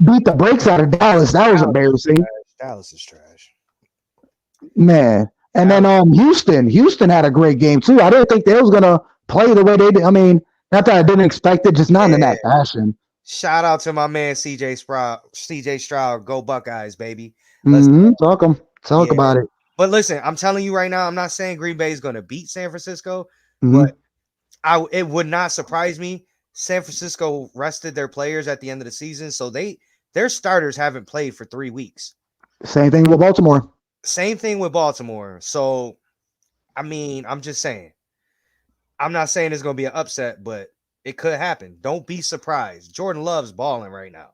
beat the brakes out of Dallas. That was embarrassing. Dallas is trash, man. And then Houston had a great game too. I didn't think they was gonna play the way they did. I mean, not that I didn't expect it, just not in that fashion. Shout out to my man CJ Stroud. Go Buckeyes, baby. Talk about it. But listen, I'm telling you right now, I'm not saying Green Bay is going to beat San Francisco, but it would not surprise me. San Francisco rested their players at the end of the season, so their starters haven't played for 3 weeks. Same thing with Baltimore. So, I mean, I'm just saying. I'm not saying it's going to be an upset, but it could happen. Don't be surprised. Jordan Love's balling right now.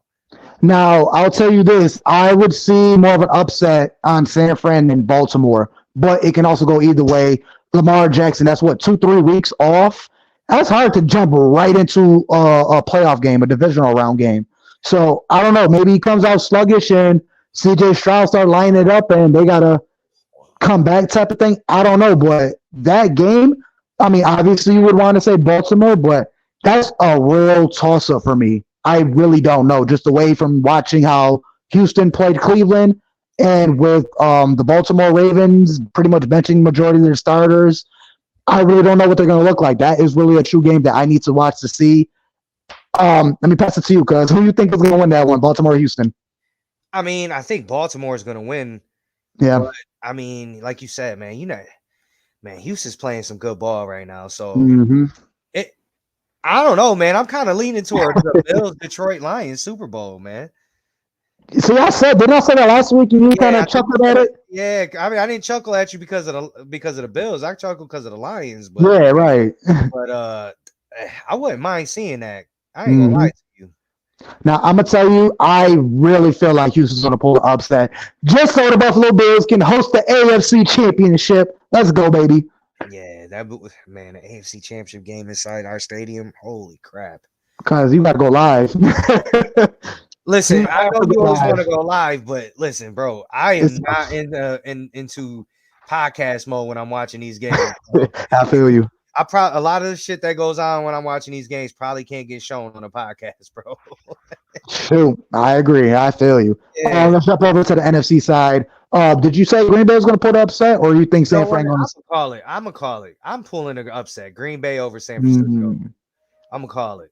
Now, I'll tell you this. I would see more of an upset on San Fran than Baltimore, but it can also go either way. Lamar Jackson, that's what, 2-3 weeks off? That's hard to jump right into a playoff game, a divisional round game. So, I don't know. Maybe he comes out sluggish and CJ Stroud start lining it up and they got to come back type of thing. I don't know, but that game, I mean, obviously you would want to say Baltimore, but that's a real toss-up for me. I really don't know. Just away from watching how Houston played Cleveland and with the Baltimore Ravens pretty much benching majority of their starters, I really don't know what they're going to look like. That is really a true game that I need to watch to see. Let me pass it to you, cuz. Who do you think is going to win that one, Baltimore or Houston? I mean, I think Baltimore is going to win. Yeah. But, I mean, like you said, man, Houston's playing some good ball right now. So I don't know, man. I'm kind of leaning toward the Bills Detroit Lions Super Bowl, man. See, didn't I say that last week and you kind of chuckled at it? Yeah, I mean, I didn't chuckle at you because of the Bills. I chuckled because of the Lions. But, yeah, right. But I wouldn't mind seeing that. I ain't gonna lie to you. Now, I'm going to tell you, I really feel like Houston's going to pull the upset just so the Buffalo Bills can host the AFC Championship. Let's go, baby. Yeah, the AFC Championship game inside our stadium. Holy crap. Because you got to go live. Listen, I know you always want to go live, but listen, bro, I am not into podcast mode when I'm watching these games. I feel you. A lot of the shit that goes on when I'm watching these games probably can't get shown on a podcast, bro. Shoot, I agree. I feel you. Yeah. Let's jump over to the NFC side. Did you say Green Bay's going to put upset, or you think San Fran going to? I'm gonna call it. I'm pulling an upset. Green Bay over San Francisco. I'm gonna call it.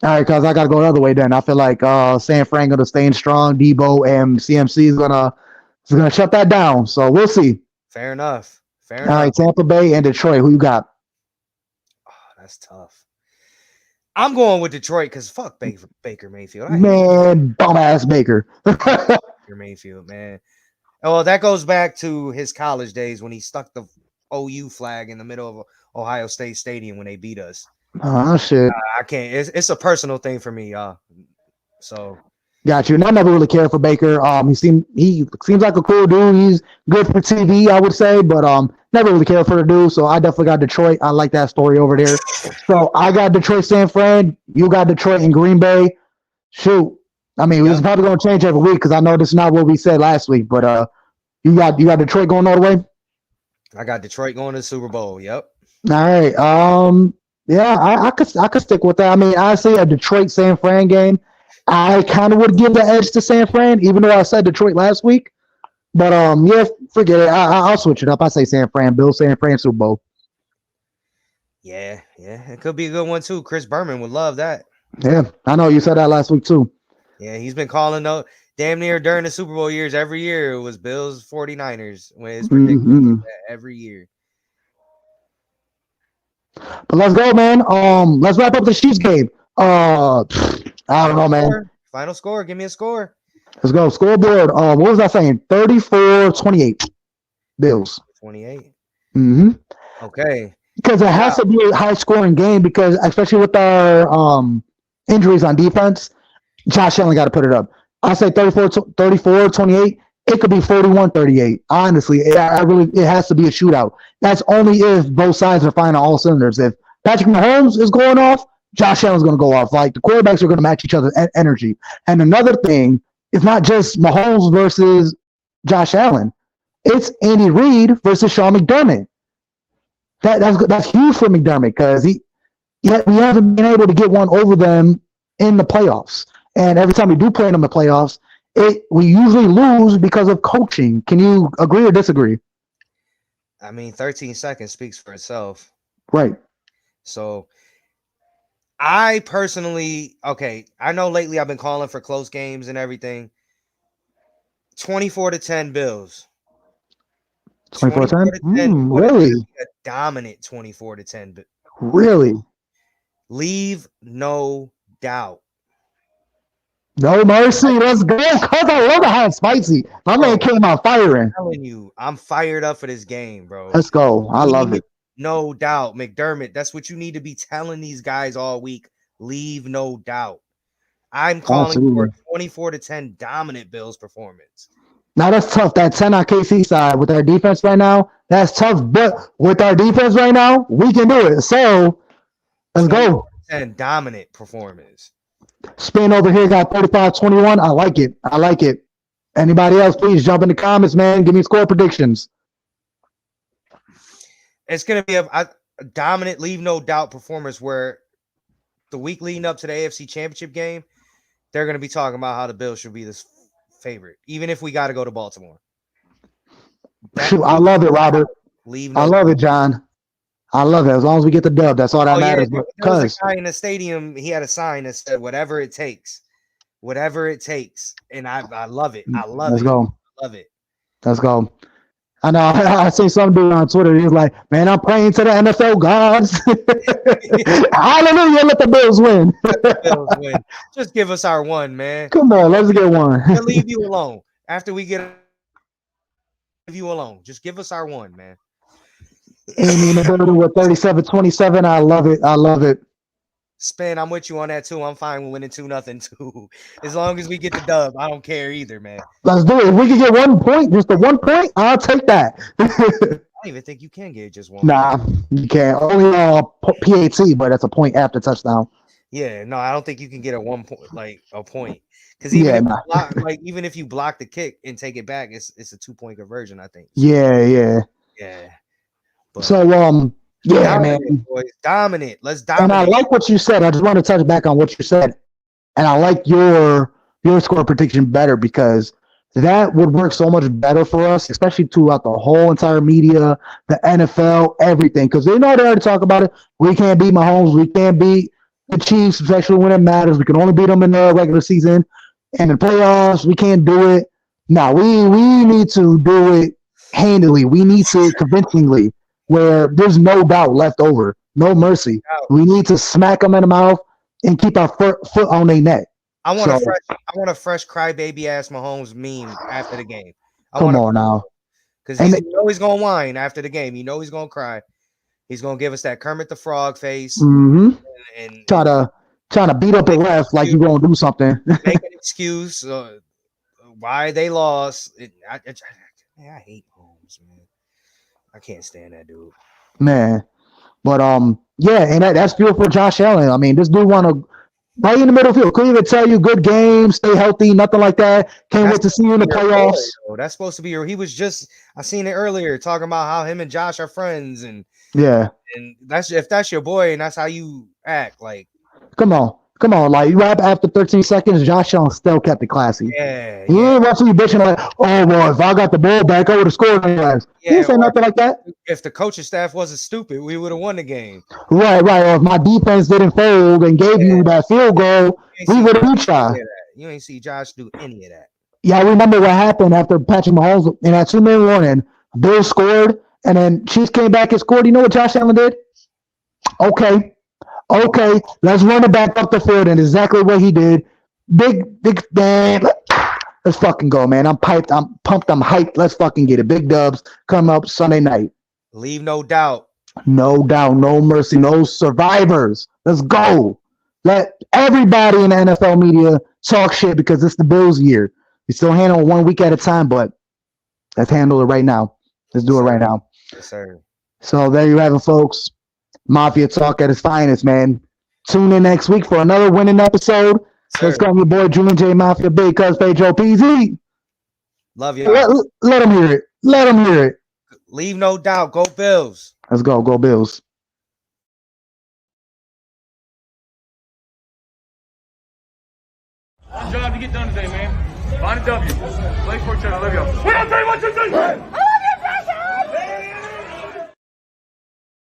All right, because I got to go the other way. Then I feel like San Fran going to stay strong. Debo and CMC is gonna shut that down. So we'll see. Fair enough. All right, Tampa Bay and Detroit. Who you got? Oh, that's tough. I'm going with Detroit because fuck Baker Mayfield. Man, bum ass Baker. Baker Mayfield, man. Oh, well, that goes back to his college days when he stuck the OU flag in the middle of Ohio State Stadium when they beat us. Oh shit! I can't. It's a personal thing for me, y'all. So got you. And I never really cared for Baker. He seems like a cool dude. He's good for TV, I would say, but never really cared for the dude. So I definitely got Detroit. I like that story over there. So I got Detroit, San Fran. You got Detroit and Green Bay. Shoot, I mean, it's probably gonna change every week because I know this is not what we said last week. But you got Detroit going all the way. I got Detroit going to the Super Bowl. Yep. All right. Yeah, I could stick with that. I mean, honestly, a Detroit San Fran game, I kind of would give the edge to San Fran, even though I said Detroit last week. But yeah, forget it. I'll switch it up. I say San Fran, Bill, San Fran Super Bowl. Yeah, it could be a good one too. Chris Berman would love that. Yeah, I know you said that last week too. Yeah, he's been calling though damn near during the Super Bowl years. Every year it was Bills 49ers when it's predicted every year. But let's go, man. Let's wrap up the Chiefs game. I don't know, man. Final score. Give me a score. Let's go. Scoreboard. What was I saying? 34-28. Bills. 28. Mm-hmm. Okay. Because it has to be a high-scoring game because, especially with our injuries on defense, Josh Allen got to put it up. I say 34-28. It could be 41-38. Honestly, it has to be a shootout. That's only if both sides are firing on all cylinders. If Patrick Mahomes is going off, Josh Allen's going to go off. Like the quarterbacks are going to match each other's energy. And another thing, it's not just Mahomes versus Josh Allen. It's Andy Reid versus Sean McDermott. That's huge for McDermott because we haven't been able to get one over them in the playoffs. And every time we do play them in the playoffs, we usually lose because of coaching. Can you agree or disagree? I mean, 13 seconds speaks for itself. Right. So I personally, I know lately I've been calling for close games and everything. 24-10 Bills. 24-10? Really? A dominant 24-10. Really? Leave no doubt. No mercy. Let's go. Cause I love how it's spicy. My man came out firing. I'm telling you, I'm fired up for this game, bro. Let's go. I love it. No doubt. McDermott, that's what you need to be telling these guys all week. Leave no doubt. I'm calling for a 24-10 dominant Bills performance. Now that's tough. That 10 on KC side with our defense right now, that's tough. But with our defense right now, we can do it. So let's go. 10 dominant performance. Spin over here got 35-21. I like it. Anybody else, please jump in the comments, man. Give me score predictions. It's going to be a dominant, leave no doubt performance where the week leading up to the AFC Championship game, they're going to be talking about how the Bills should be this favorite, even if we got to go to Baltimore. I love it, Robert. I love it, John. I love it. As long as we get the dub, that's all that matters. Yeah, there was a guy in the stadium, he had a sign that said, whatever it takes. Whatever it takes. And I love it. Let's go. I love it. Let's go. I know. I see some dude on Twitter. He's like, man, I'm praying to the NFL gods. Hallelujah. Let the Bills win. Just give us our one, man. Come on. Let's get one. We'll leave you alone. After we leave you alone. Just give us our one, man. Amy in the building with 37-27. I love it. I love it. Spin, I'm with you on that too. I'm fine with winning 2-0 too. As long as we get the dub, I don't care either, man. Let's do it. If we can get 1 point, just the 1 point, I'll take that. I don't even think you can get just one. Nah, you can't. Only PAT, but that's a point after touchdown. Yeah, no, I don't think you can get a 1 point, like a point. Because even if you block the kick and take it back, it's a 2-point conversion, I think. Yeah. Yeah. But. So Yeah, Dominant, man. boys. Dominant. Let's And I dominate. like what you said. I just want to touch back on what you said. And I like your score prediction better because that would work so much better for us, especially throughout the whole entire media, the NFL, everything. Because they know they already talk about it. We can't beat Mahomes. We can't beat the Chiefs, especially when it matters. We can only beat them in the regular season. And in playoffs, we can't do it. Now, we need to do it handily. We need to convincingly where there's no doubt left over, no mercy. We need to smack them in the mouth and keep our foot on their neck. I want So, a fresh crybaby ass Mahomes meme after the game. come on now. Because you know he's gonna whine after the game. You know he's gonna cry. He's gonna give us that Kermit the Frog face Mm-hmm. and trying to beat up the ref like you're gonna do something. make an excuse why they lost. I hate Mahomes, man. I can't stand that dude. Man. But yeah, and that's beautiful for Josh Allen. I mean, this dude want to right in the middle field. Couldn't even tell you good game, stay healthy, nothing like that. Can't wait to see you in the playoffs. That's supposed to be he was just I seen it earlier talking about how him and Josh are friends and yeah. And if that's your boy and that's how you act, like come on. Like you rap after 13 seconds, Josh Allen still kept it classy. Yeah. He ain't watching you bitching like, oh well, if I got the ball back, I would have scored on guys. He didn't say nothing like that. If the coaching staff wasn't stupid, we would have won the game. Right. Or if my defense didn't fold and gave you that field goal, we would have beat y'all. You ain't see Josh do any of that. Yeah, I remember what happened after Patrick Mahomes in that 2-minute warning. Bills scored, and then Chiefs came back and scored. You know what Josh Allen did? Okay, let's run it back up the field, and exactly what he did. Big man. Let's fucking go, man. I'm pumped, I'm hyped. Let's fucking get it. Big dubs come up Sunday night. Leave no doubt. No doubt, no mercy, no survivors. Let's go. Let everybody in the NFL media talk shit because it's the Bills' year. We still handle it 1 week at a time, but let's handle it right now. Let's do it right now. Yes, sir. So there you have it, folks. Mafia talk at its finest, man. Tune in next week for another winning episode. Sir. Let's go, your boy Julian J. Mafia, Big Cuz Pedro PZ. Love you. Let him hear it. Let him hear it. Leave no doubt. Go Bills. Let's go. Go Bills. Job to get done today, man. Find a W. Play for each other. Love y'all. 1, 2, 3, 1, 2, 3.